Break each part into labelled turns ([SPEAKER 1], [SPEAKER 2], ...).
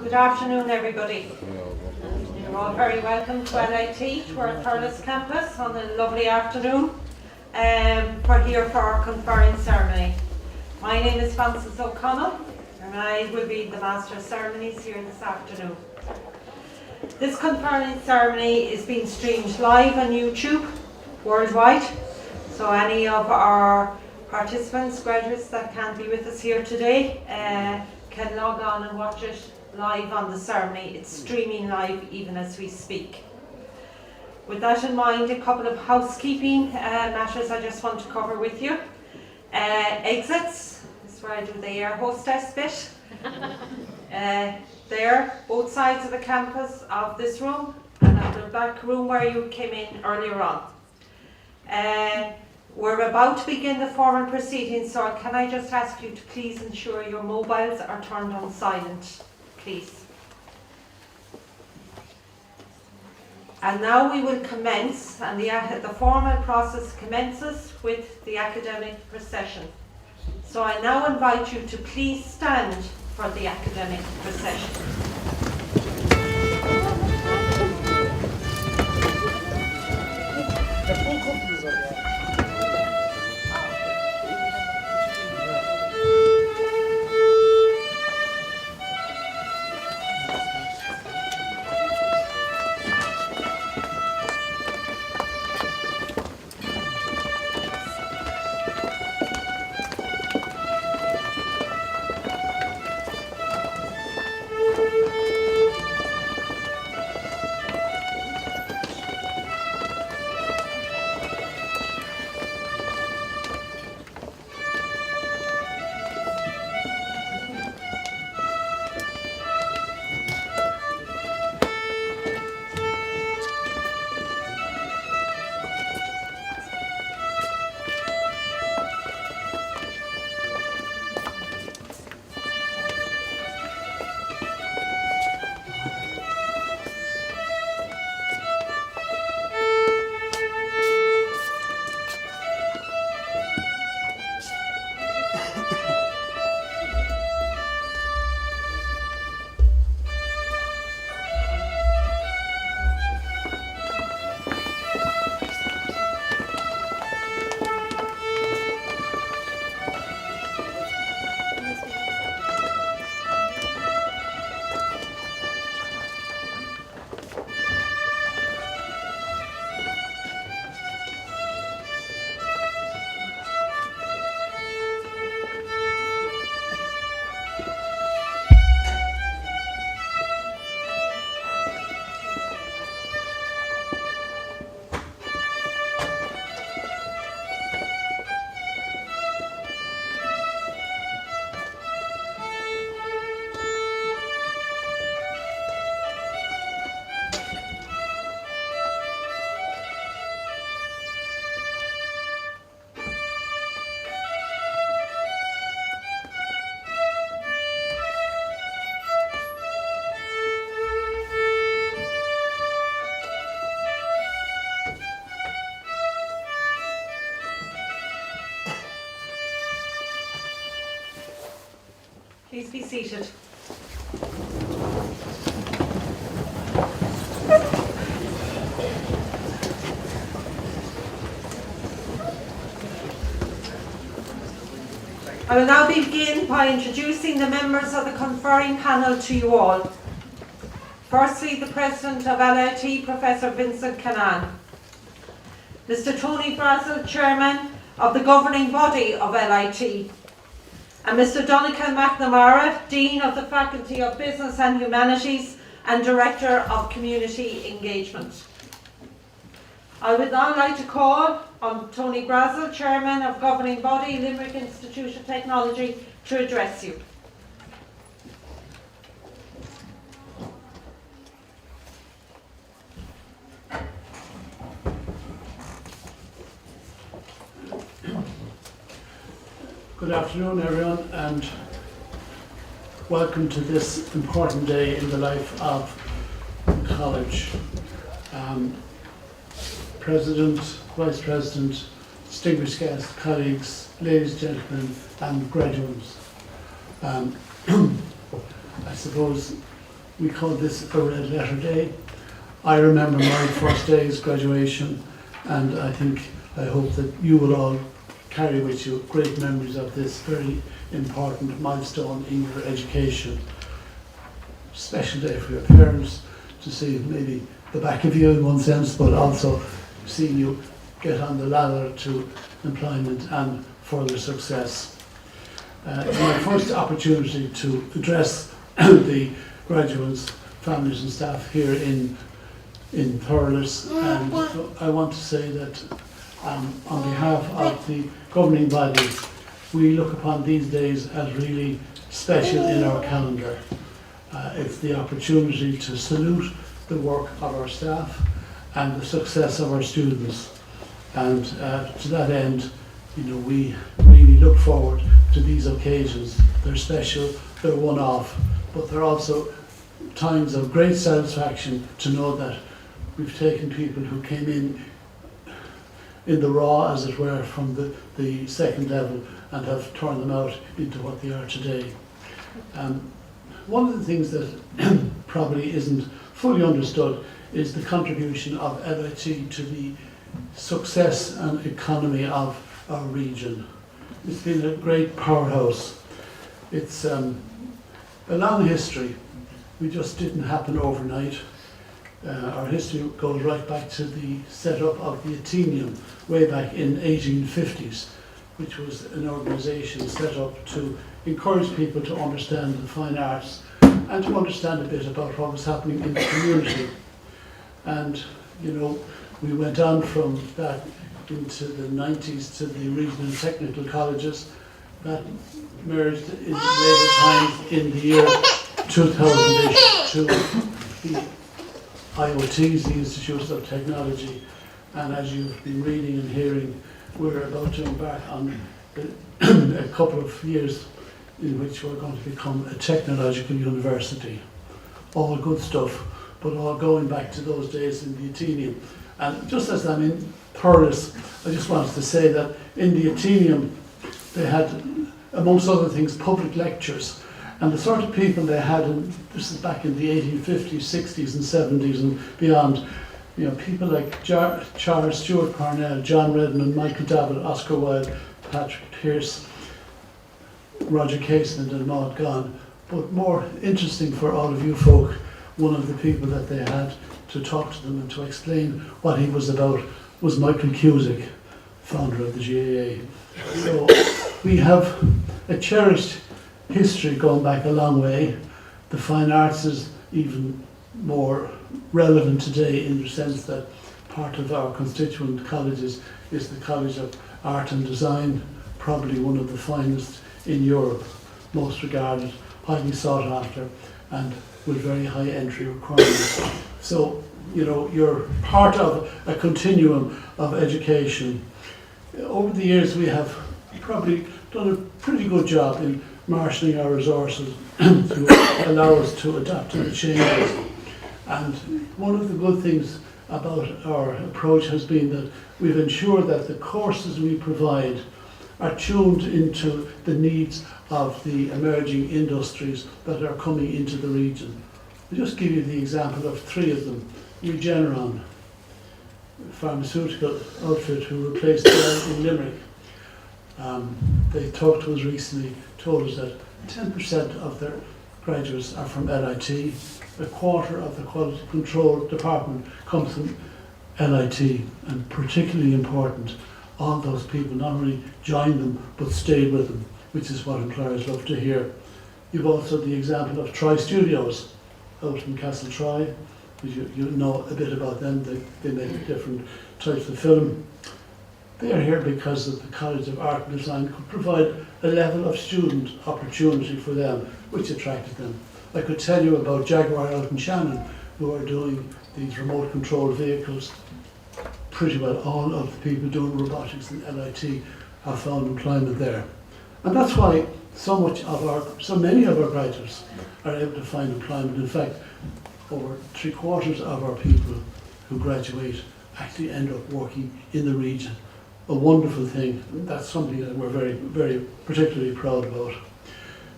[SPEAKER 1] Good afternoon, everybody. You're all very welcome to LIT, to our Thurles campus on a lovely afternoon. We're here for our conferring ceremony. My name is Frances O'Connell and I will be the Master of Ceremonies here this afternoon. This conferring ceremony is being streamed live on YouTube worldwide, so any of our participants, graduates that can't be with us here today can log on and watch it live on the ceremony. It's streaming live even as we speak. With that in mind, a couple of housekeeping matters I just want to cover with you. Exits, this is where I do the air hostess bit. There, both sides of the campus of this room and at the back room where you came in earlier on. We're about to begin the formal proceedings, so can I just ask you to please ensure your mobiles are turned on silent, please. And now we will commence, and the formal process commences with the academic procession. So I now invite you to please stand for the academic procession. Please be seated. I will now begin by introducing the members of the conferring panel to you all. Firstly, the President of LIT, Professor Vincent Cannan. Mr. Tony Brazel, Chairman of the governing body of LIT. And Mr. Donnacha McNamara, Dean of the Faculty of Business and Humanities and Director of Community Engagement. I would now like to call on Tony Brazel, Chairman of Governing Body, Limerick Institute of Technology, to address you.
[SPEAKER 2] Good afternoon, everyone, and welcome to this important day in the life of the college. President, Vice President, distinguished guests, colleagues, ladies, gentlemen, and graduates. I suppose we call this a red letter day. I remember my first day's graduation, and I hope that you will all carry with you great memories of this very important milestone in your education. Special day for your parents to see maybe the back of you in one sense, but also seeing you get on the ladder to employment and further success. It's my first opportunity to address the graduates, families and staff here in Thurles, and I want to say that on behalf of the governing body, we look upon these days as really special in our calendar. It's the opportunity to salute the work of our staff and the success of our students, and to that end, we really look forward to these occasions. They're special, they're one-off, but they're also times of great satisfaction to know that we've taken people who came in the raw, as it were, from the second level and have turned them out into what they are today. One of the things that probably isn't fully understood is the contribution of LIT to the success and economy of our region. It's been a great powerhouse. It's a long history. We just didn't happen overnight. Our history goes right back to the setup of the Athenaeum way back in 1850s, which was an organisation set up to encourage people to understand the fine arts and to understand a bit about what was happening in the community. And we went on from that into the 90s to the regional technical colleges that merged in later times in the year 2000-ish to the IoTs, the Institutes of Technology. And as you've been reading and hearing, we're about to embark on a couple of years in which we're going to become a technological university. All good stuff, but all going back to those days in the Athenaeum. And just as I'm in Thurles, I just wanted to say that in the Athenaeum they had, amongst other things, public lectures. And the sort of people they had, and this is back in the 1850s, 60s and 70s and beyond, people like Charles Stewart Parnell, John Redmond, Michael Davitt, Oscar Wilde, Patrick Pearse, Roger Casement and Maud Gonne. But more interesting for all of you folk, one of the people that they had to talk to them and to explain what he was about was Michael Cusick, founder of the GAA. So we have a cherished history going back a long way. The fine arts is even more relevant today in the sense that part of our constituent colleges is the College of Art and Design, probably one of the finest in Europe, most regarded, highly sought after, and with very high entry requirements. So, you're part of a continuum of education. Over the years we have probably done a pretty good job in marshalling our resources to allow us to adapt to the changes. And one of the good things about our approach has been that we've ensured that the courses we provide are tuned into the needs of the emerging industries that are coming into the region. I'll just give you the example of three of them. Regeneron, a pharmaceutical outfit who replaced Dell in Limerick. They talked to us recently, told us that 10% of their graduates are from LIT, a quarter of the quality control department comes from LIT, and particularly important, all those people not only joined them but stayed with them, which is what employers love to hear. You've also the example of Troy Studios out in Castle Troy. You know a bit about them. They make different types of film. They are here because of the College of Art and Design could provide a level of student opportunity for them, which attracted them. I could tell you about Jaguar out in Shannon, who are doing these remote control vehicles. Pretty well all of the people doing robotics in LIT have found employment there. And that's why so many of our graduates are able to find employment. In fact, over 3/4 of our people who graduate actually end up working in the region. A wonderful thing. That's something that we're very, very particularly proud about.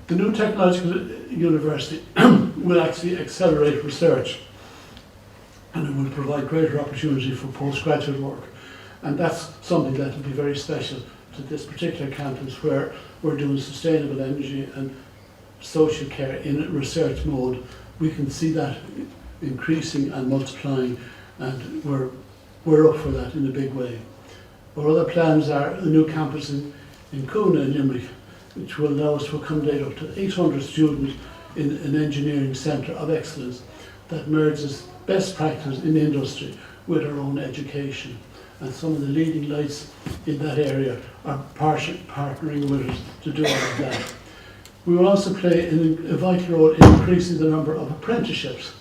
[SPEAKER 2] The new technological university will actually accelerate research, and it will provide greater opportunity for postgraduate work. And that's something that will be very special to this particular campus, where we're doing sustainable energy and social care in a research mode. We can see that increasing and multiplying, and we're up for that in a big way. Our other plans are a new campus in Coona in Limerick, which will allow us to accommodate up to 800 students in an engineering centre of excellence that merges best practice in industry with our own education. And some of the leading lights in that area are partnering with us to do all of that. We will also play a vital role in increasing the number of apprenticeships.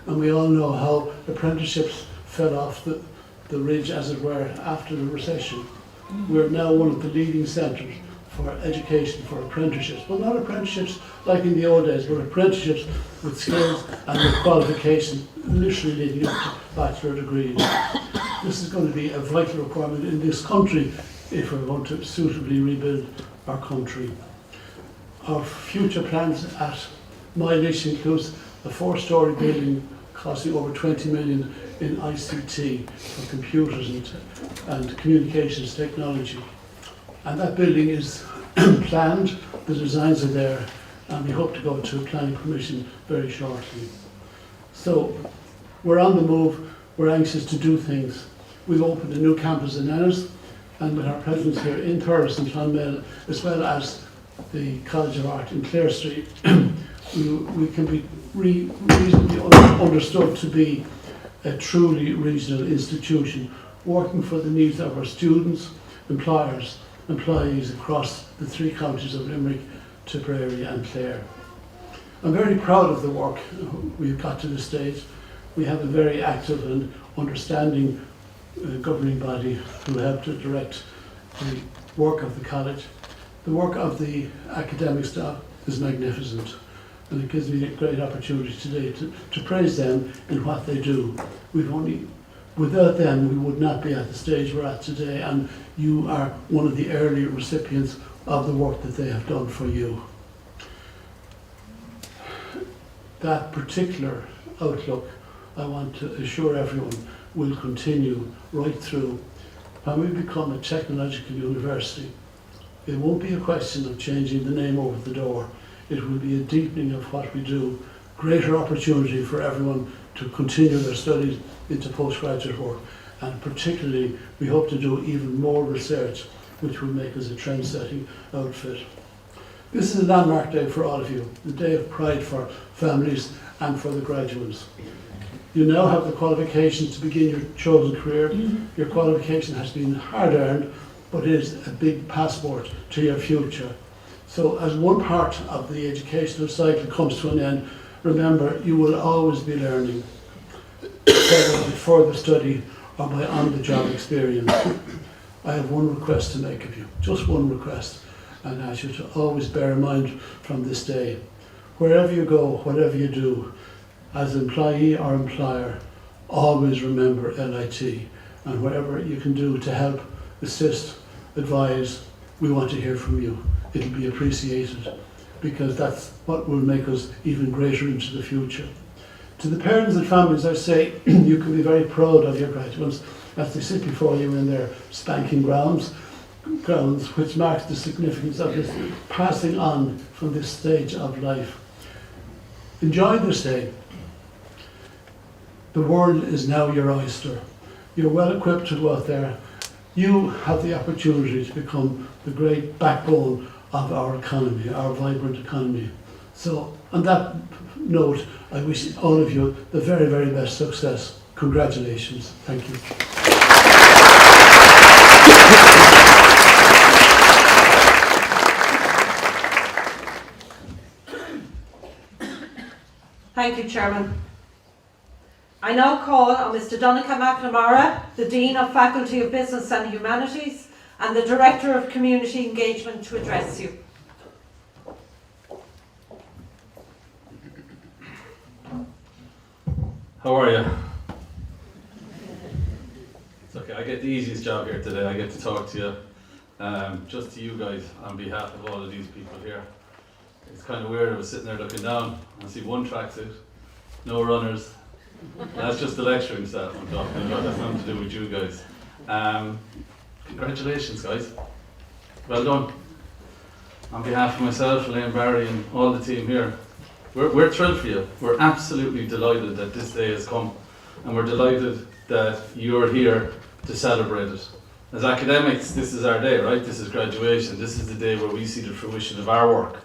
[SPEAKER 2] And we all know how apprenticeships fell off the ridge, as it were, after the recession. We're now one of the leading centres for education for apprenticeships, but not apprenticeships like in the old days, but apprenticeships with skills and with qualifications, literally leading up to bachelor degrees. This is going to be a vital requirement in this country if we're going to suitably rebuild our country. Our future plans at Mileage includes a 4-storey building costing over 20 million in ICT for computers and communications technology. And that building is planned, the designs are there, and we hope to go to planning permission very shortly. So we're on the move, we're anxious to do things. We've opened a new campus in Ennis, and with our presence here in Thurles and Clonmel, as well as the College of Art in Clare Street, we can be reasonably understood to be a truly regional institution, working for the needs of our students, employers, employees across the 3 counties of Limerick, Tipperary and Clare. I'm very proud of the work we've got to this stage. We have a very active and understanding governing body who help to direct the work of the college. The work of the academic staff is magnificent, and it gives me a great opportunity today to praise them in what they do. Without them, we would not be at the stage we're at today, and you are one of the early recipients of the work that they have done for you. That particular outlook, I want to assure everyone, will continue right through. When we become a technological university, it won't be a question of changing the name over the door. It will be a deepening of what we do, greater opportunity for everyone to continue their studies into postgraduate work, and particularly we hope to do even more research which will make us a trend-setting outfit. This is a landmark day for all of you, the day of pride for families and for the graduates. You now have the qualifications to begin your chosen career. Your qualification has been hard earned, but it is a big passport to your future. So as one part of the educational cycle comes to an end, remember you will always be learning, whether by further study or by on-the-job experience. I have one request to make of you, just one request, and I ask you to always bear in mind from this day, wherever you go, whatever you do, as employee or employer, always remember LIT, and whatever you can do to help, assist, advise, we want to hear from you. It'll be appreciated, because that's what will make us even greater into the future. To the parents and families, I say you can be very proud of your graduates as they sit before you in their spanking grounds, which marks the significance of this passing on from this stage of life. Enjoy this day. The world is now your oyster. You're well equipped to go out there. You have the opportunity to become the great backbone of our economy, our vibrant economy. So on that note, I wish all of you the very, very best success. Congratulations. Thank you.
[SPEAKER 1] Thank you, Chairman. I now call on Mr. Donncha McNamara, the Dean of Faculty of Business and Humanities and the Director of Community Engagement, to address you.
[SPEAKER 3] How are you? It's okay, I get the easiest job here today. I get to talk to you, just to you guys, on behalf of all of these people here. It's kind of weird. I was sitting there looking down. I see one tracksuit, no runners. That's just the lecturing staff I'm talking about. That's nothing to do with you guys. Congratulations, guys. Well done. On behalf of myself, Elaine Barry, and all the team here, we're thrilled for you. We're absolutely delighted that this day has come, and we're delighted that you're here to celebrate it. As academics, this is our day, right? This is graduation. This is the day where we see the fruition of our work.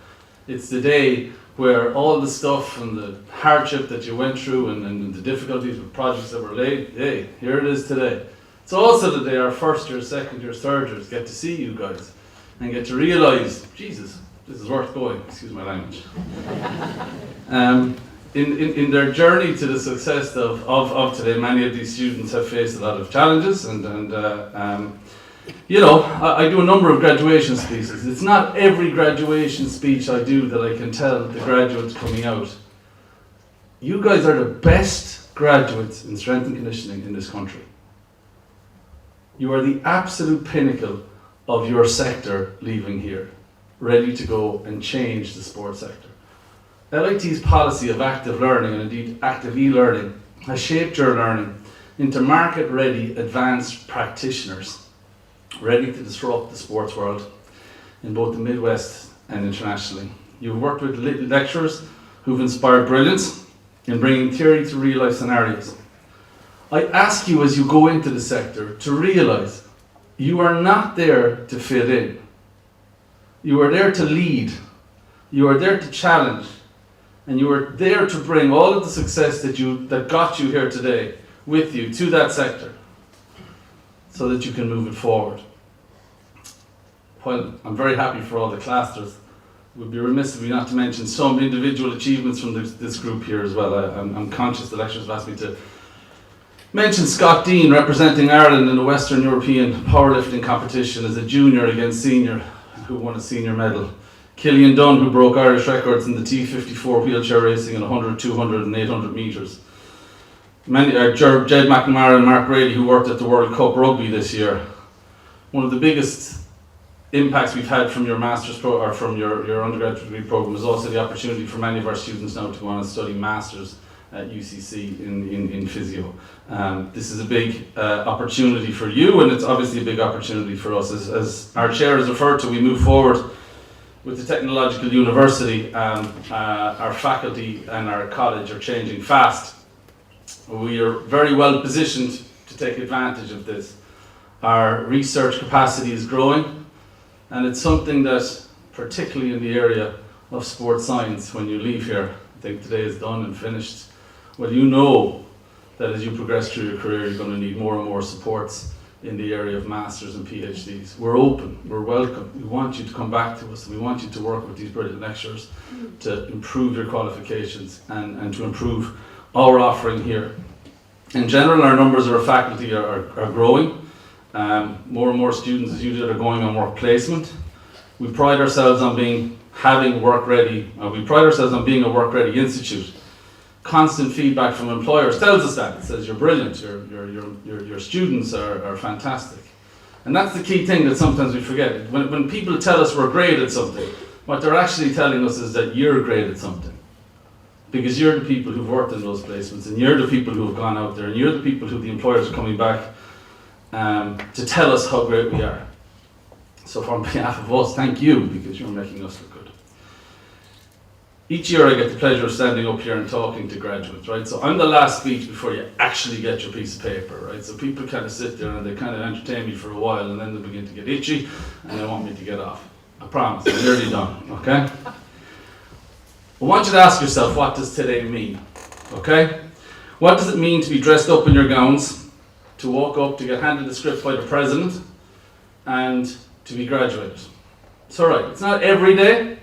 [SPEAKER 3] It's the day where all the stuff and the hardship that you went through and the difficulties with projects that were laid, hey, here it is today. It's also the day our first years, second years, third years get to see you guys and get to realise, Jesus, this is worth going, excuse my language. In their journey to the success of today, many of these students have faced a lot of challenges you know, I do a number of graduation speeches. It's not every graduation speech I do that I can tell the graduates coming out, you guys are the best graduates in strength and conditioning in this country. You are the absolute pinnacle of your sector leaving here, ready to go and change the sports sector. LIT's policy of active learning, and indeed active e-learning, has shaped your learning into market-ready advanced practitioners, ready to disrupt the sports world in both the Midwest and internationally. You've worked with lecturers who've inspired brilliance in bringing theory to real-life scenarios. I ask you as you go into the sector to realise you are not there to fit in. You are there to lead. You are there to challenge. And you are there to bring all of the success that got you here today with you to that sector so that you can move it forward. While I'm very happy for all the classers, it would be remiss of me not to mention some individual achievements from this group here as well. I'm conscious the lecturers have asked me to mention Scott Dean, representing Ireland in the Western European powerlifting competition as a junior against senior, who won a senior medal. Killian Dunn, who broke Irish records in the T54 wheelchair racing in 100, 200 and 800 metres. Jed McNamara and Mark Brady, who worked at the World Cup Rugby this year. One of the biggest impacts we've had from your master's or from your undergraduate degree program is also the opportunity for many of our students now to go on and study masters at UCC in physio. This is a big opportunity for you, and it's obviously a big opportunity for us. As our chair has referred to, we move forward with the Technological University. Our faculty and our college are changing fast. We are very well positioned to take advantage of this. Our research capacity is growing, and it's something that, particularly in the area of sports science, when you leave here, I think today is done and finished, well, you know that as you progress through your career, you're going to need more and more supports in the area of masters and PhDs. We're open, we're welcome. We want you to come back to us. We want you to work with these brilliant lecturers to improve your qualifications and to improve our offering here. In general, our numbers of our faculty are growing. More and more students, as you did, are going on work placement. We pride ourselves on being a work-ready institute. Constant feedback from employers tells us that. It says you're brilliant, your students are fantastic. And that's the key thing that sometimes we forget. When people tell us we're great at something, what they're actually telling us is that you're great at something. Because you're the people who've worked in those placements, and you're the people who have gone out there, and you're the people who the employers are coming back to tell us how great we are. So on behalf of us, thank you, because you're making us look good. Each year I get the pleasure of standing up here and talking to graduates, right? So I'm the last speech before you actually get your piece of paper, right? So people kind of sit there and they kind of entertain me for a while, and then they begin to get itchy and they want me to get off. I promise, I'm nearly done, okay? I want you to ask yourself, what does today mean, okay? What does it mean to be dressed up in your gowns, to walk up, to get handed the script by the president, and to be graduated? It's alright, it's not every day.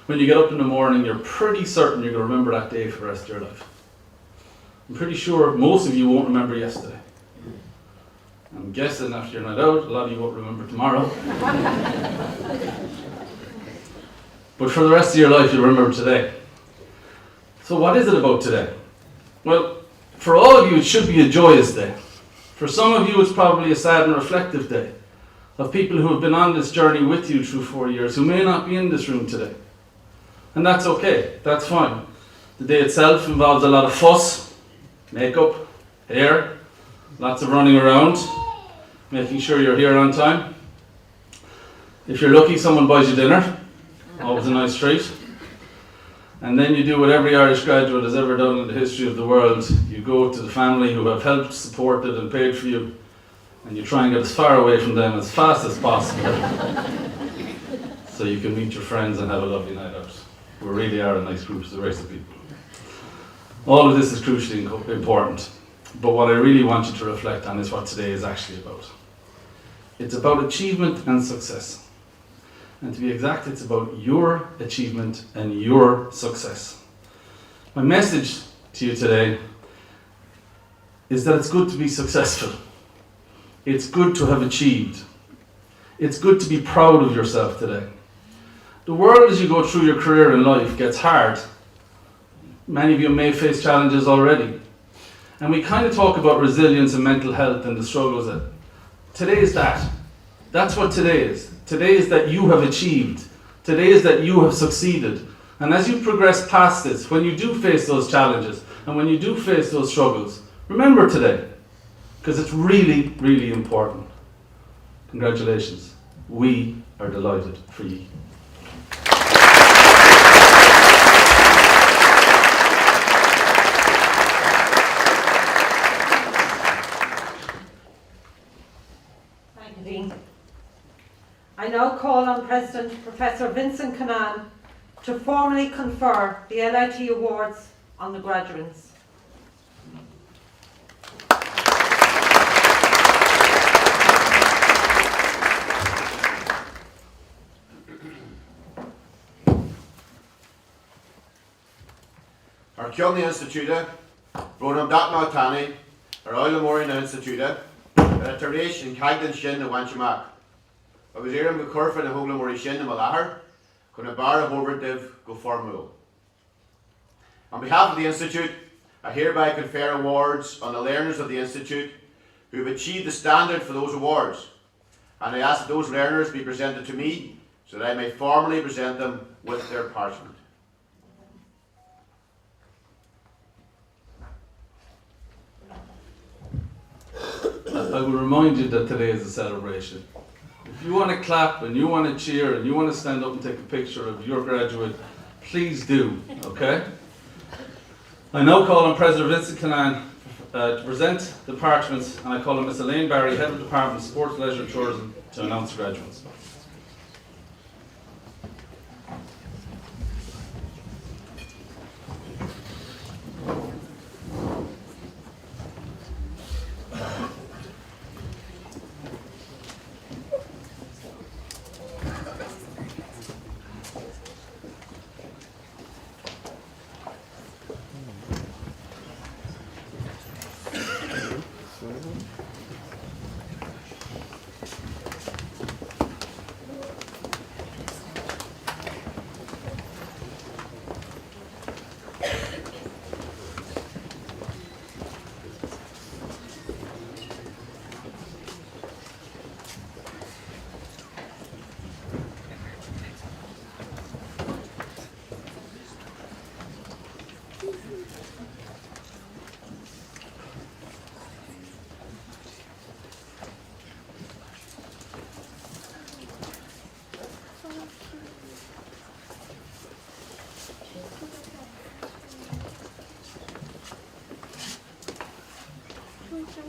[SPEAKER 3] When you get up in the morning, you're pretty certain you're going to remember that day for the rest of your life. I'm pretty sure most of you won't remember yesterday. I'm guessing after your night out, a lot of you won't remember tomorrow. But for the rest of your life, you'll remember today. So what is it about today? Well, for all of you, it should be a joyous day. For some of you, it's probably a sad and reflective day of people who have been on this journey with you through 4 years, who may not be in this room today. And that's okay, that's fine. The day itself involves a lot of fuss, makeup, hair, lots of running around, making sure you're here on time. If you're lucky, someone buys you dinner, always a nice treat. And then you do what every Irish graduate has ever done in the history of the world. You go to the family who have helped, supported and paid for you, and you try and get as far away from them as fast as possible so you can meet your friends and have a lovely night out. We really are a nice group of the rest of people. All of this is crucially important, but what I really want you to reflect on is what today is actually about. It's about achievement and success. And to be exact, it's about your achievement and your success. My message to you today is that it's good to be successful. It's good to have achieved. It's good to be proud of yourself today. The world as you go through your career in life gets hard. Many of you may face challenges already. And we kind of talk about resilience and mental health and the struggles that today is that. That's what today is. Today is that you have achieved. Today is that you have succeeded. And as you progress past this, when you do face those challenges and when you do face those struggles, remember today, because it's really, really important. Congratulations. We are delighted for you.
[SPEAKER 1] Thank you, Dean. I now call on President Professor Vincent Cannan to formally confer the LIT Awards on the graduates.
[SPEAKER 4] Our Ceannaí Institute, Bronam Datna Tani, our Oilamorian Institute, a Taration in Cagdan Shin and Wanchamak. I was here in the Conferring and Hoglamori Shin and Malahar, Conabara Hoverdiv go Formul. On behalf of the Institute, I hereby confer awards on the learners of the Institute who have achieved the standard for those awards, and I ask that those learners be presented to me so that I may formally present them with their parchment.
[SPEAKER 3] I will remind you that today is a celebration. If you want to clap and you want to cheer and you want to stand up and take a picture of your graduate, please do, okay? I now call on President Vincent Cannan to present the parchments, and I call on Miss Elaine Barry, Head of Department of Sports, Leisure and Tourism, to announce the graduates.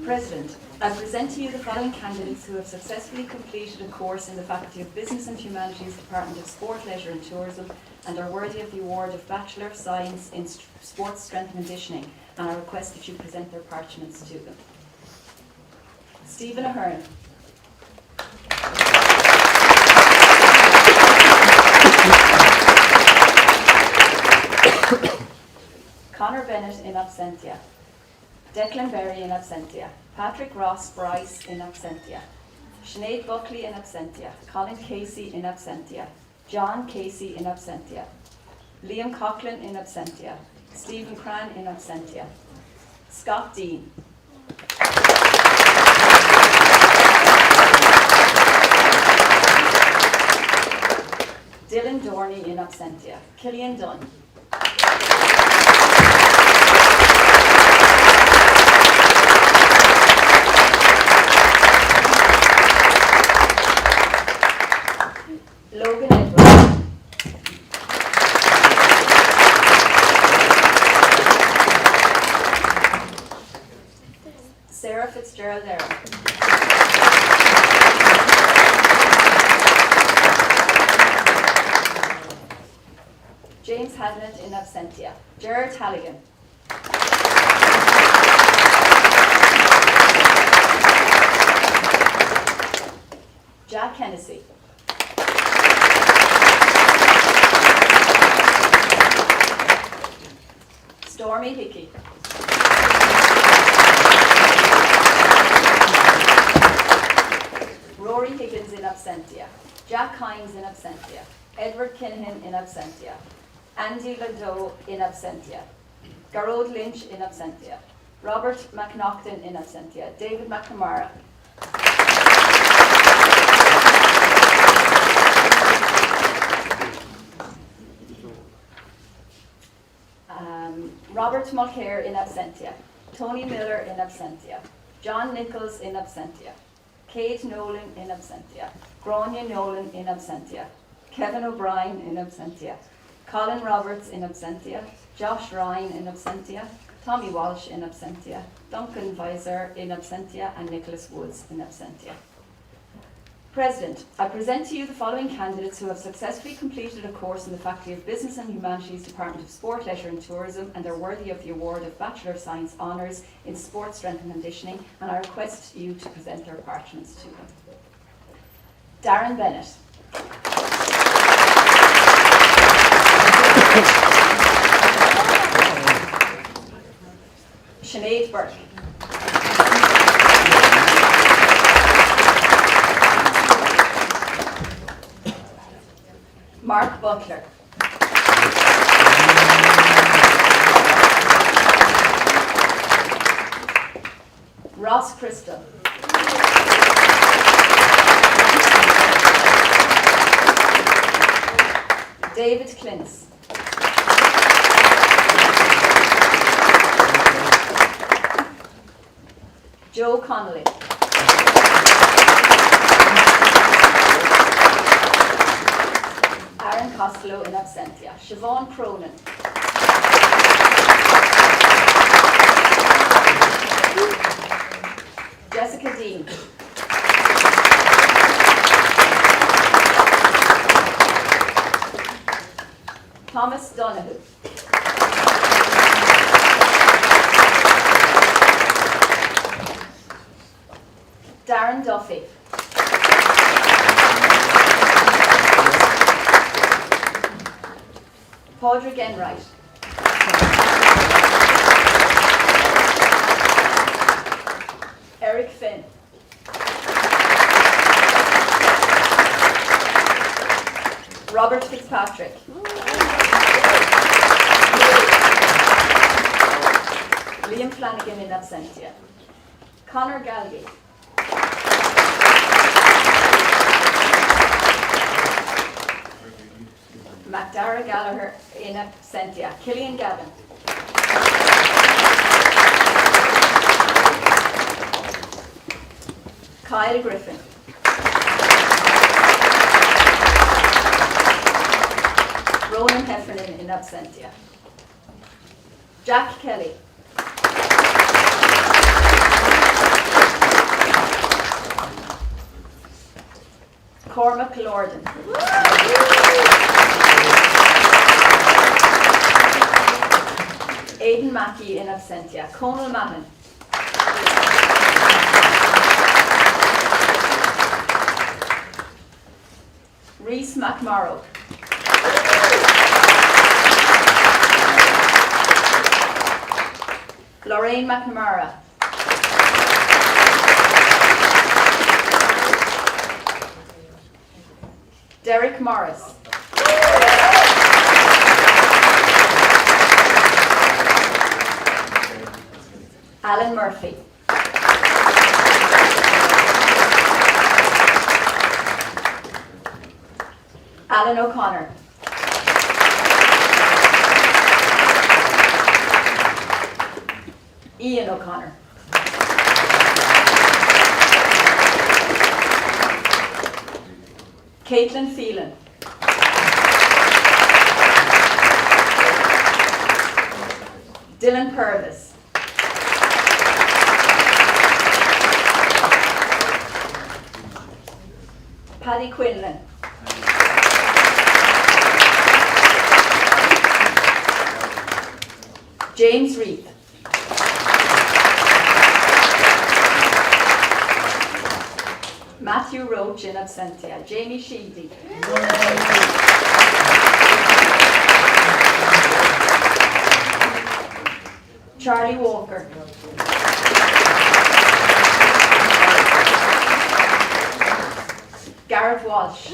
[SPEAKER 5] President, I present to you the following candidates who have successfully completed a course in the Faculty of Business and Humanities, Department of Sport, Leisure and Tourism, and are worthy of the award of Bachelor of Science in Sports Strength and Conditioning, and I request that you present their parchments to them. Stephen Ahern. Conor Bennett in absentia. Declan Berry in absentia. Patrick Ross Bryce in absentia. Sinead Buckley in absentia. Colin Casey in absentia. John Casey in absentia. Liam Coughlin in absentia. Stephen Cran in absentia. Scott Dean. Dylan Dorney in absentia. Killian Dunn. Logan Edwards. Sarah Fitzgerald Aaron. James Hadnett in absentia. Gerard Halligan. Jack Hennessy. Stormy Hickey. Rory Higgins in absentia. Jack Hines in absentia. Edward Kinahan in absentia. Andy Ladeau in absentia. Garrod Lynch in absentia. Robert McNaughton in absentia. David McNamara. Robert Mulcair in absentia. Tony Miller in absentia. John Nichols in absentia. Kate Nolan in absentia. Grania Nolan in absentia. Kevin O'Brien in absentia. Colin Roberts in absentia. Josh Ryan in absentia. Tommy Walsh in absentia. Duncan Weiser in absentia. And Nicholas Woods in absentia. President, I present to you the following candidates who have successfully completed a course in the Faculty of Business and Humanities Department of Sport, Leisure and Tourism and are worthy of the award of Bachelor of Science Honours in Sport Strength and Conditioning, and I request you to present their parchments to them. Darren Bennett. Sinead Burke. Mark Butler. Ross Crystal. David Klintz. Joe Connolly. Aaron Costello in absentia. Siobhan Cronin. Jessica Dean. Thomas Donahue. Darren Duffy. Padraig Enright. Eric Finn. Robert Fitzpatrick. Liam Flanagan in absentia. Conor Galgi. Macdara Gallagher in absentia. Killian Gavin. Kyle Griffin. Ronan Heffernan in absentia. Jack Kelly. Cormac Lorden. Aidan Mackey in absentia. Conal Mahon. Rhys McMorrow. Lorraine McNamara. Derek Morris. Alan Murphy. Alan O'Connor. Ian O'Connor. Caitlin Phelan. Dylan Purvis. Paddy Quinlan. James Reith. Matthew Roach in absentia. Jamie Sheedy. Charlie Walker. Garrett Walsh.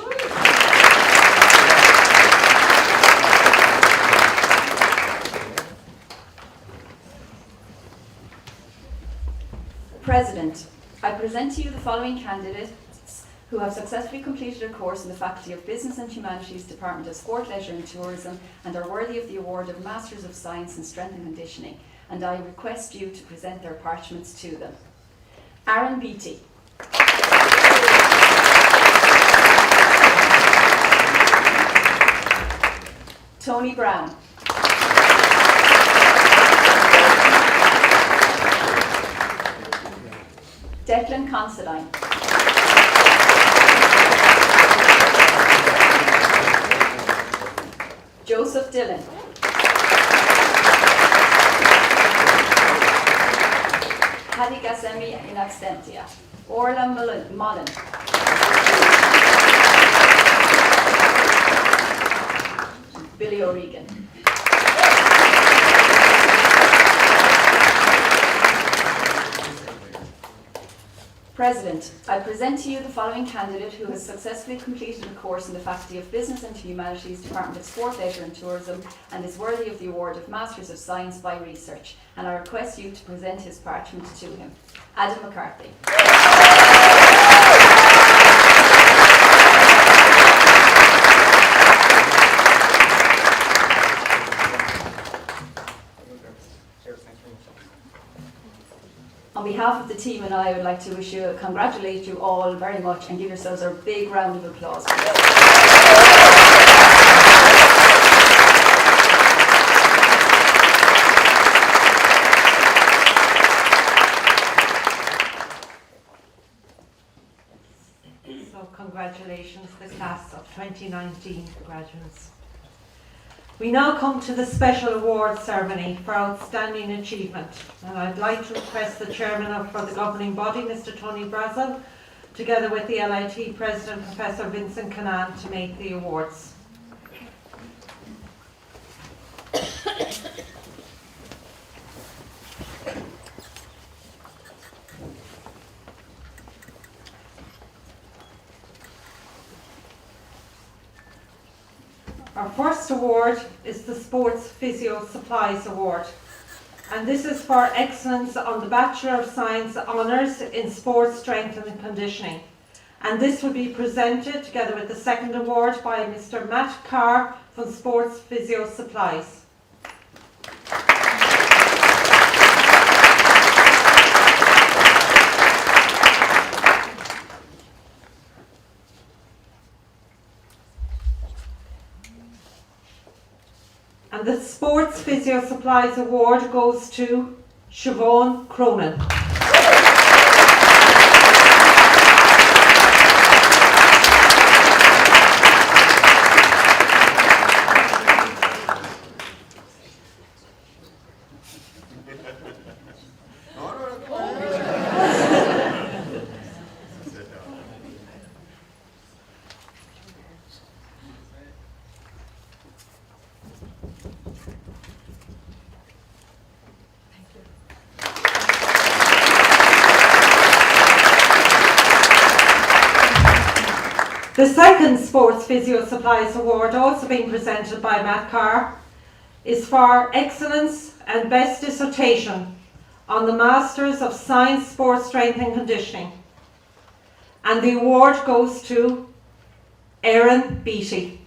[SPEAKER 5] President, I present to you the following candidates who have successfully completed a course in the Faculty of Business and Humanities, Department of Sport, Leisure and Tourism, and are worthy of the award of Masters of Science in Strength and Conditioning, and I request you to present their parchments to them. Aaron Beattie. Tony Brown. Declan Considine. Joseph Dillon. Paddy Gassemi in absentia. Orla Mullen. Billy O'Regan. President, I present to you the following candidate who has successfully completed a course in the Faculty of Business and Humanities, Department of Sport, Leisure and Tourism, and is worthy of the award of Masters of Science by Research, and I request you to present his parchment to him. Adam McCarthy. On behalf of the team and I would like to congratulate you all very much and give yourselves a big round of applause.
[SPEAKER 1] So congratulations, the class of 2019 graduates. We now come to the special awards ceremony for outstanding achievement, and I'd like to request the chairman for the governing body, Mr. Tony Brazel, together with the LIT President, Professor Vincent Cannan, to make the awards. Our first award is the Sports Physio Supplies Award, and this is for excellence on the Bachelor of Science Honours in Sports Strength and Conditioning. And this will be presented together with the second award by Mr. Matt Carr from Sports Physio Supplies. And the Sports Physio Supplies Award goes to Siobhan Cronin. The second Sports Physio Supplies Award, also being presented by Matt Carr, is for excellence and best dissertation on the Masters of Science, Sports Strength and Conditioning. And the award goes to Aaron Beattie.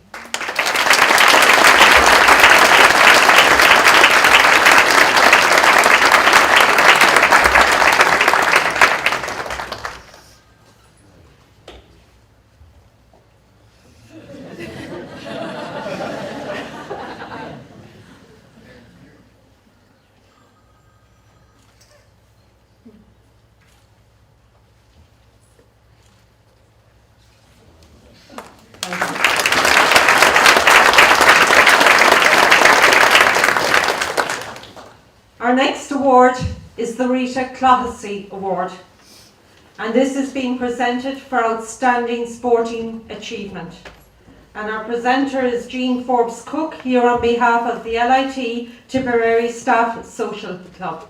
[SPEAKER 1] Our next award is the Rita Clohessy Award, and this is being presented for outstanding sporting achievement. And our presenter is Jean Forbes Cook, here on behalf of the LIT Tipperary Staff Social Club.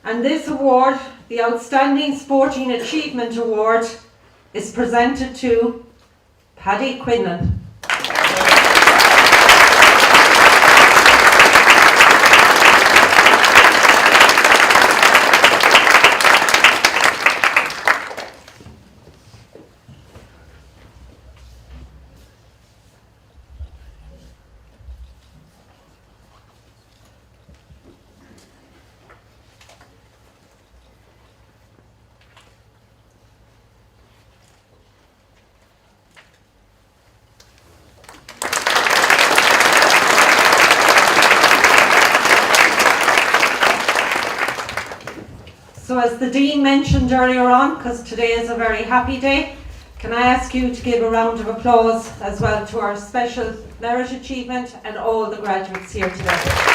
[SPEAKER 1] And this award, the Outstanding Sporting Achievement Award, is presented to Paddy Quinlan. So as the Dean mentioned earlier on, because today is a very happy day, can I ask you to give a round of applause as well to our special merit achievement and all the graduates here today.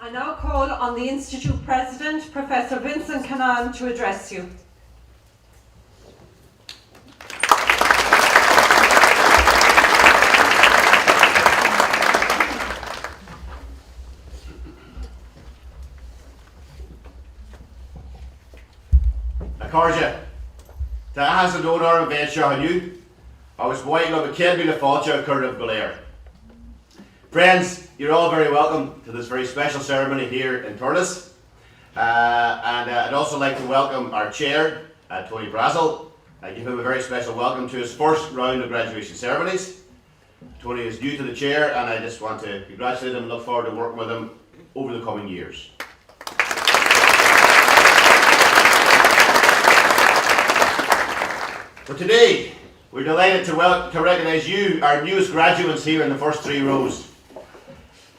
[SPEAKER 1] I now call on the Institute President, Professor Vincent Cannan, to address you.
[SPEAKER 4] Accordia, ta has an owner of Vesha Hanu, I was waiting on the kid with the Falcha occurred of Belair. Friends, you're all very welcome to this very special ceremony here in Thurles. I'd also like to welcome our chair, Tony Brazel. I give him a very special welcome to his first round of graduation ceremonies. Tony is new to the chair, and I just want to congratulate him and look forward to working with him over the coming years. For today, we're delighted to recognise you, our newest graduates here in the first three rows.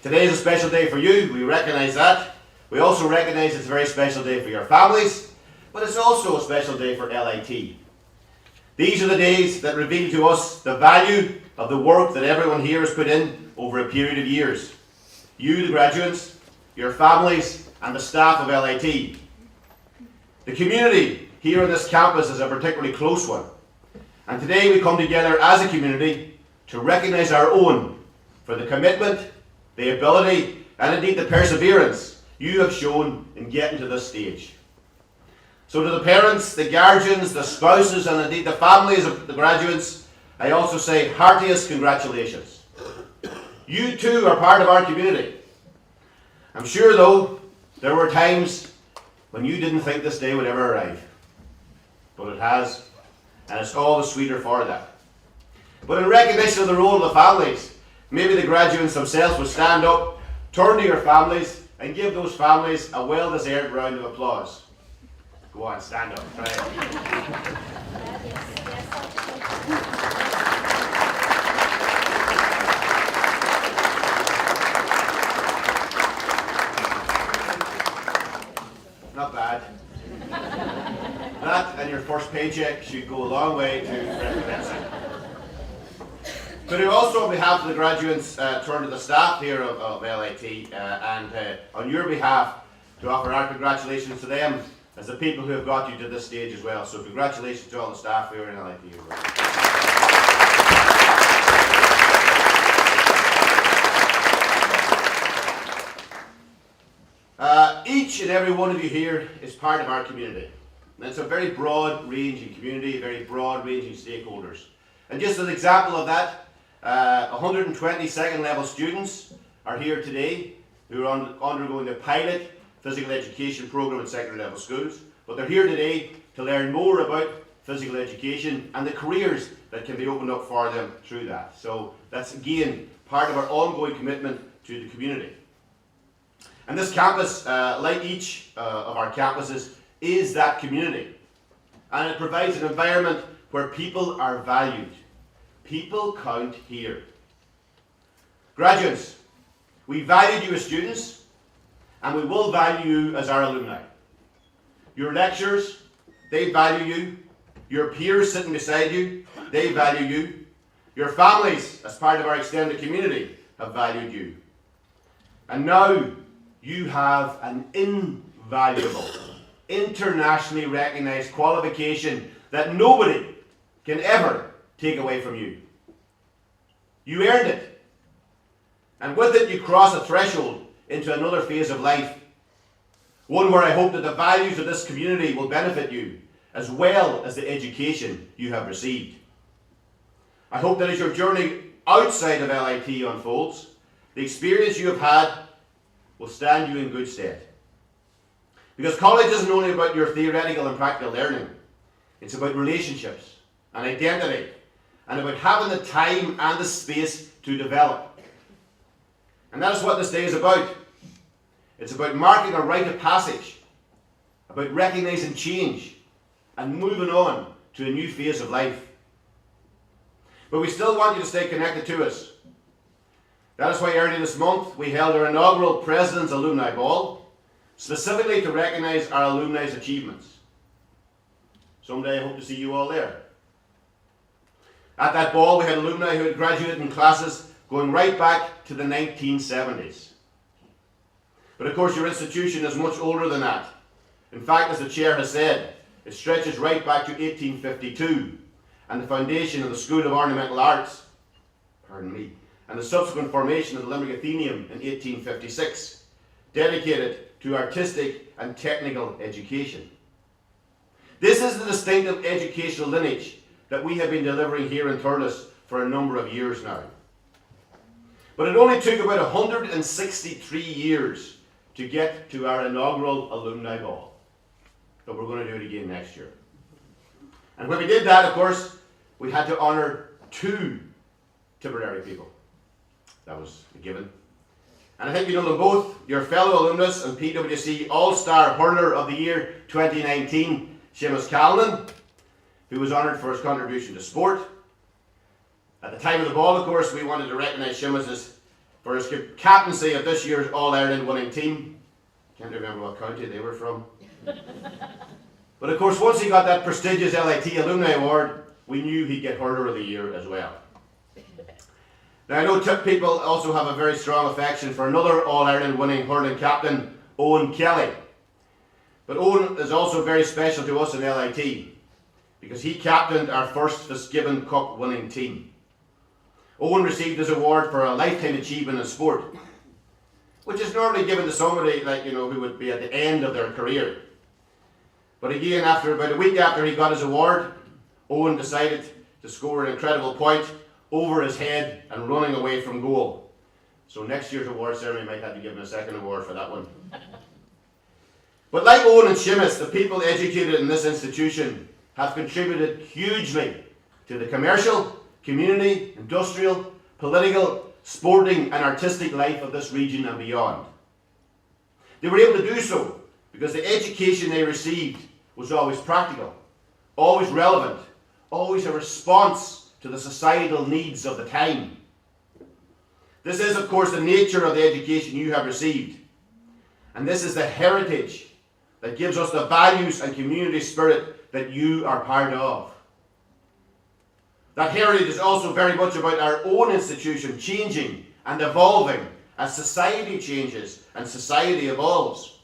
[SPEAKER 4] Today is a special day for you, we recognise that. We also recognise it's a very special day for your families, but it's also a special day for LIT. These are the days that reveal to us the value of the work that everyone here has put in over a period of years. You, the graduates, your families, and the staff of LIT. The community here on this campus is a particularly close one. And today we come together as a community to recognise our own for the commitment, the ability, and indeed the perseverance you have shown in getting to this stage. So to the parents, the guardians, the spouses, and indeed the families of the graduates, I also say heartiest congratulations. You too are part of our community. I'm sure though, there were times when you didn't think this day would ever arrive. But it has, and it's all the sweeter for that. But in recognition of the role of the families, maybe the graduates themselves will stand up, turn to your families, and give those families a well-deserved round of applause. Go on, stand up. Try it. Not bad. That and your first paycheck should go a long way to recognizing. Could I also, on behalf of the graduates, turn to the staff here of LIT and on your behalf to offer our congratulations to them as the people who have got you to this stage as well. So congratulations to all the staff here in LIT as well. Each and every one of you here is part of our community. And it's a very broad-ranging community, very broad-ranging stakeholders. And just as an example of that, 120 second-level students are here today who are undergoing the pilot physical education program in secondary level schools. But they're here today to learn more about physical education and the careers that can be opened up for them through that. So that's again part of our ongoing commitment to the community. And this campus, like each of our campuses, is that community. And it provides an environment where people are valued. People count here. Graduates, we valued you as students, and we will value you as our alumni. Your lecturers, they value you. Your peers sitting beside you, they value you. Your families, as part of our extended community, have valued you. And now you have an invaluable, internationally recognized qualification that nobody can ever take away from you. You earned it. And with it, you cross a threshold into another phase of life. One where I hope that the values of this community will benefit you, as well as the education you have received. I hope that as your journey outside of LIT unfolds, the experience you have had will stand you in good stead. Because college isn't only about your theoretical and practical learning. It's about relationships and identity, and about having the time and the space to develop. And that is what this day is about. It's about marking a rite of passage, about recognizing change and moving on to a new phase of life. But we still want you to stay connected to us. That is why earlier this month we held our inaugural President's Alumni Ball, specifically to recognize our alumni's achievements. Someday I hope to see you all there. At that ball we had alumni who had graduated in classes going right back to the 1970s. But of course your institution is much older than that. In fact, as the chair has said, it stretches right back to 1852 and the foundation of the School of Ornamental Arts, and the subsequent formation of the Limerick Athenaeum in 1856, dedicated to artistic and technical education. This is the distinctive educational lineage that we have been delivering here in Thurles for a number of years now. But it only took about 163 years to get to our inaugural Alumni Ball. But we're going to do it again next year. And when we did that, of course, we had to honour 2 Tipperary people. That was a given. And I think you know them both, your fellow alumnus and PwC All-Star Hurler of the Year 2019, Seamus Callan, who was honoured for his contribution to sport. At the time of the ball, of course, we wanted to recognise Seamus for his captaincy of this year's All-Ireland winning team. Can't remember what county they were from. But of course, once he got that prestigious LIT Alumni Award, we knew he'd get Hurler of the Year as well. Now I know Tip people also have a very strong affection for another All-Ireland winning hurling captain, Owen Kelly. But Owen is also very special to us in LIT, because he captained our first Fitzgibbon Cup winning team. Owen received his award for a lifetime achievement in sport, which is normally given to somebody who would be at the end of their career. But again, after about a week after he got his award, Owen decided to score an incredible point over his head and running away from goal. So next year's award ceremony might have to give him a second award for that one. But like Owen and Seamus, the people educated in this institution have contributed hugely to the commercial, community, industrial, political, sporting and artistic life of this region and beyond. They were able to do so because the education they received was always practical, always relevant, always a response to the societal needs of the time. This is, of course, the nature of the education you have received. And this is the heritage that gives us the values and community spirit that you are part of. That heritage is also very much about our own institution changing and evolving as society changes and society evolves,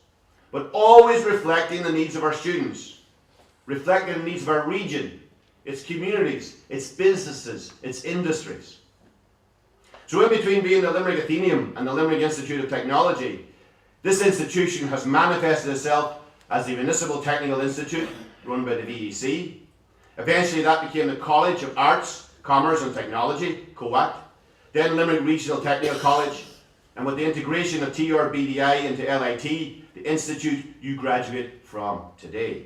[SPEAKER 4] but always reflecting the needs of our students, reflecting the needs of our region, its communities, its businesses, its industries. So in between being the Limerick Athenaeum and the Limerick Institute of Technology, This institution has manifested itself as the Municipal Technical Institute, run by the VEC. Eventually that became the College of Arts, Commerce and Technology, COAT, then Limerick Regional Technical College, and with the integration of TRBDI into LIT, the institute you graduate from today.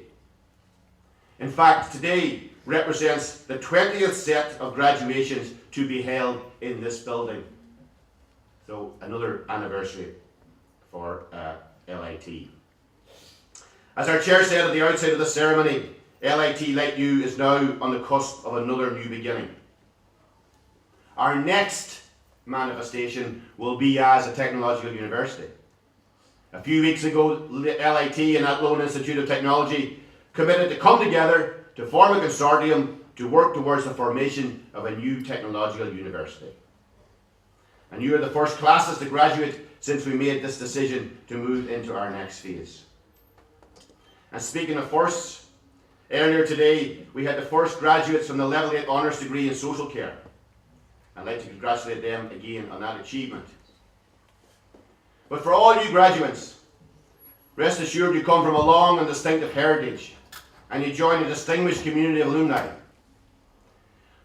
[SPEAKER 4] In fact, today represents the 20th set of graduations to be held in this building. So another anniversary for LIT. As our chair said at the outset of the ceremony, LIT like you is now on the cusp of another new beginning. Our next manifestation will be as a technological university. A few weeks ago, LIT and Athlone Institute of Technology committed to come together to form a consortium to work towards the formation of a new technological university. And you are the first classes to graduate since we made this decision to move into our next phase. And speaking of firsts, earlier today we had the first graduates from the Level 8 Honours degree in Social Care. I'd like to congratulate them again on that achievement. But for all you graduates, rest assured you come from a long and distinctive heritage, and you join a distinguished community of alumni.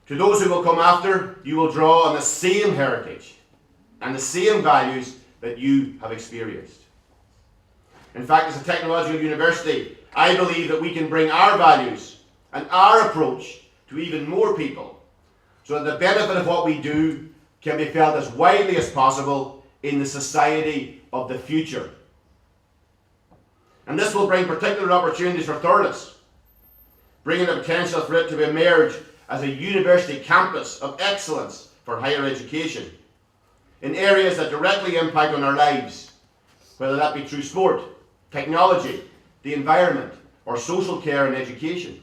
[SPEAKER 4] To those who will come after, you will draw on the same heritage and the same values that you have experienced. In fact, as a technological university, I believe that we can bring our values and our approach to even more people, so that the benefit of what we do can be felt as widely as possible in the society of the future. And this will bring particular opportunities for Thurles, bringing the potential for it to emerge as a university campus of excellence for higher education in areas that directly impact on our lives, whether that be through sport, technology, the environment, or social care and education.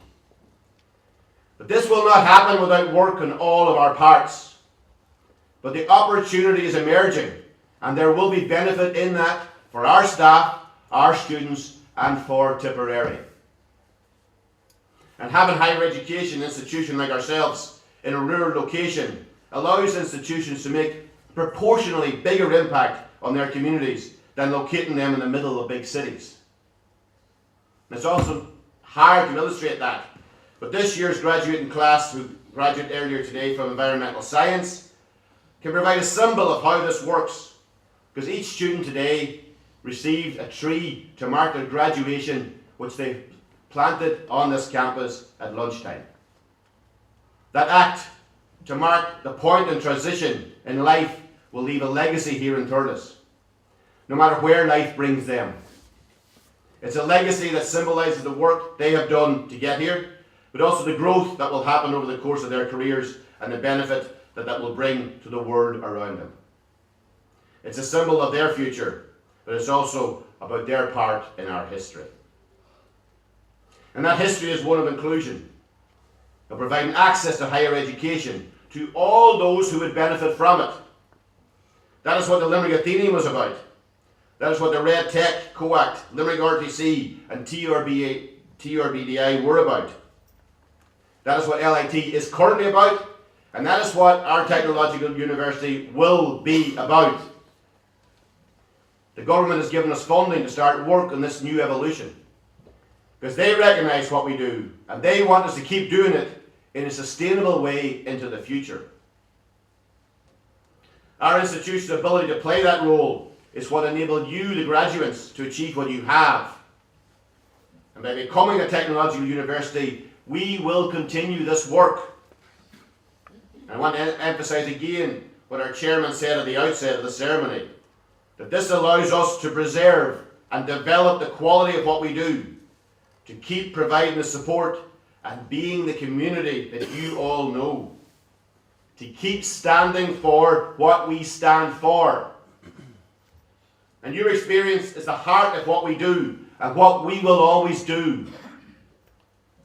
[SPEAKER 4] But this will not happen without work on all of our parts. But the opportunity is emerging, and there will be benefit in that for our staff, our students, and for Tipperary. And having higher education institution like ourselves in a rural location allows institutions to make proportionally bigger impact on their communities than locating them in the middle of big cities. And it's also hard to illustrate that, but this year's graduating class, who graduated earlier today from environmental science, can provide a symbol of how this works, because each student today received a tree to mark their graduation, which they planted on this campus at lunchtime. That act to mark the point in transition in life will leave a legacy here in Thurles, no matter where life brings them. It's a legacy that symbolises the work they have done to get here, but also the growth that will happen over the course of their careers and the benefit that that will bring to the world around them. It's a symbol of their future, but it's also about their part in our history. And that history is one of inclusion, of providing access to higher education to all those who would benefit from it. That is what the Limerick Athenaeum was about. That is what the Red Tech, COACT, Limerick RTC and TRBDI were about. That is what LIT is currently about, and that is what our technological university will be about. The government has given us funding to start work on this new evolution, because they recognise what we do, and they want us to keep doing it in a sustainable way into the future. Our institution's ability to play that role is what enabled you, the graduates, to achieve what you have. And by becoming a technological university, we will continue this work. And I want to emphasise again what our chairman said at the outset of the ceremony, that this allows us to preserve and develop the quality of what we do, to keep providing the support and being the community that you all know, to keep standing for what we stand for. And your experience is the heart of what we do and what we will always do.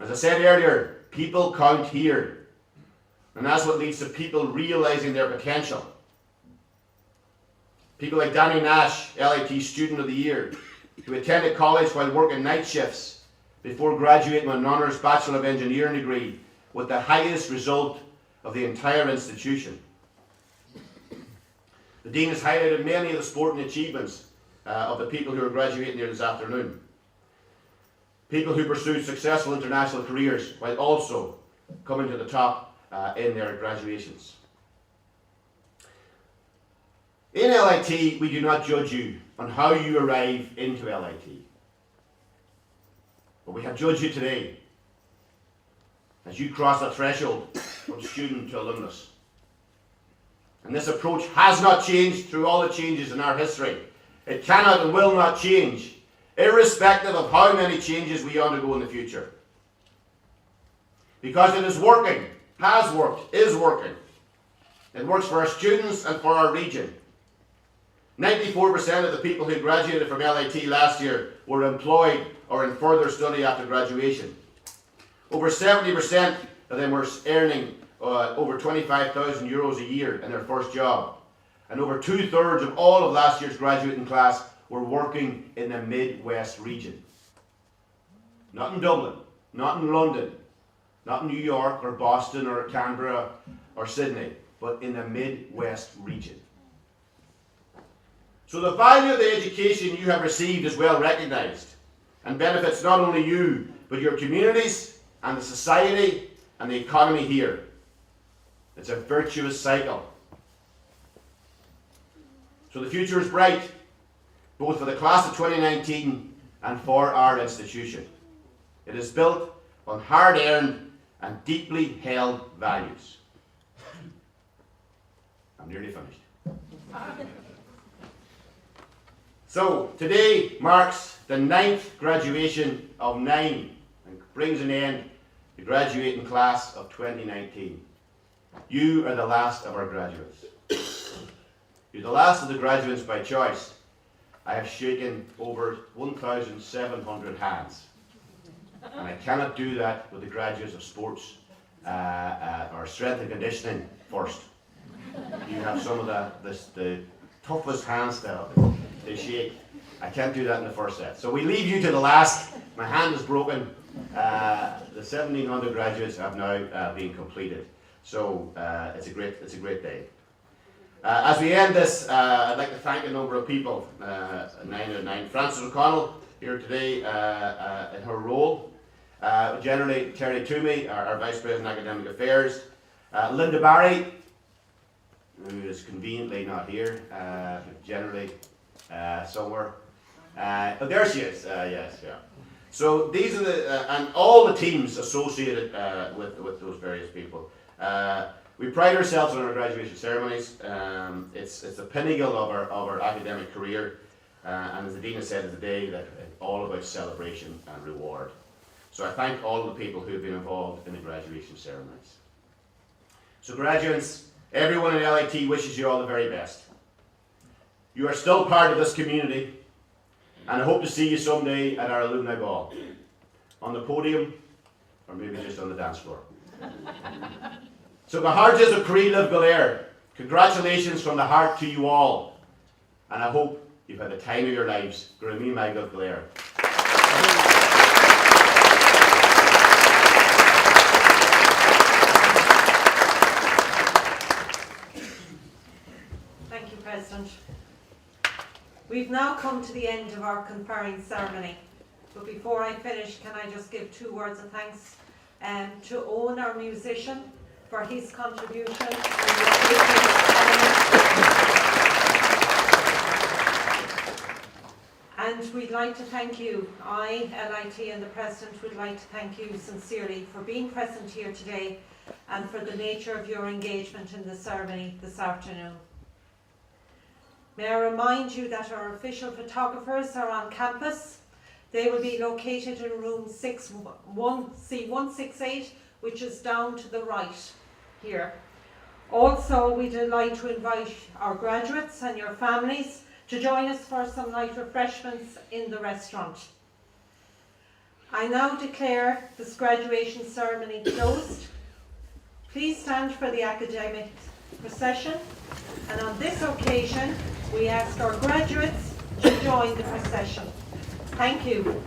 [SPEAKER 4] As I said earlier, people count here. And that's what leads to people realising their potential. People like Danny Nash, LIT Student of the Year, who attended college while working night shifts before graduating with an honours Bachelor of Engineering degree with the highest result of the entire institution. The Dean has highlighted many of the sporting achievements of the people who are graduating here this afternoon. People who pursued successful international careers while also coming to the top in their graduations. In LIT, we do not judge you on how you arrive into LIT. But we have judged you today as you cross the threshold from student to alumnus. And this approach has not changed through all the changes in our history. It cannot and will not change, irrespective of how many changes we undergo in the future. Because it is working, has worked, is working. It works for our students and for our region. 94% of the people who graduated from LIT last year were employed or in further study after graduation. Over 70% of them were earning over €25,000 a year in their first job. And over 2/3 of all of last year's graduating class were working in the Midwest region. Not in Dublin, not in London, not in New York or Boston or Canberra or Sydney, but in the Midwest region. So the value of the education you have received is well recognised and benefits not only you, but your communities and the society and the economy here. It's a virtuous cycle. So the future is bright, both for the class of 2019 and for our institution. It is built on hard-earned and deeply held values. I'm nearly finished. So today marks the 9th graduation of 9 and brings an end to the graduating class of 2019. You are the last of our graduates. You're the last of the graduates by choice. I have shaken over 1,700 hands. And I cannot do that with the graduates of sports or strength and conditioning first. You have some of the toughest hands to shake. I can't do that in the first set. So we leave you to the last. My hand is broken. The 1,700 graduates have now been completed. So it's a great day. As we end this, I'd like to thank a number of people. 9 out of 9. Frances O'Connell here today in her role. Generally, Terry Toomey, our Vice President of Academic Affairs. Linda Barry, who is conveniently not here, generally somewhere. Oh, there she is. Yes, yeah. So these are and all the teams associated with those various people. We pride ourselves on our graduation ceremonies. It's the pinnacle of our academic career, and as the Dean has said today, that it's all about celebration and reward. So I thank all the people who have been involved in the graduation ceremonies. So graduates, everyone in LIT wishes you all the very best. You are still part of this community, and I hope to see you someday at our alumni ball, on the podium, or maybe just on the dance floor. So Gaharjas of Creeliv Galair, congratulations from the heart to you all, and I hope you've had the time of your lives. Gurami Magdal Galair.
[SPEAKER 1] Thank you, President. We've now come to the end of our conferring ceremony, but before I finish, can I just give 2 words of thanks to Owen, our musician, for his contribution. And we'd like to thank you. I, LIT and the President would like to thank you sincerely for being present here today and for the nature of your engagement in the ceremony this afternoon. May I remind you that our official photographers are on campus. They will be located in room C168, which is down to the right here. Also, we'd like to invite our graduates and your families to join us for some light refreshments in the restaurant. I now declare this graduation ceremony closed. Please stand for the academic procession, and on this occasion we ask our graduates to join the procession. Thank you.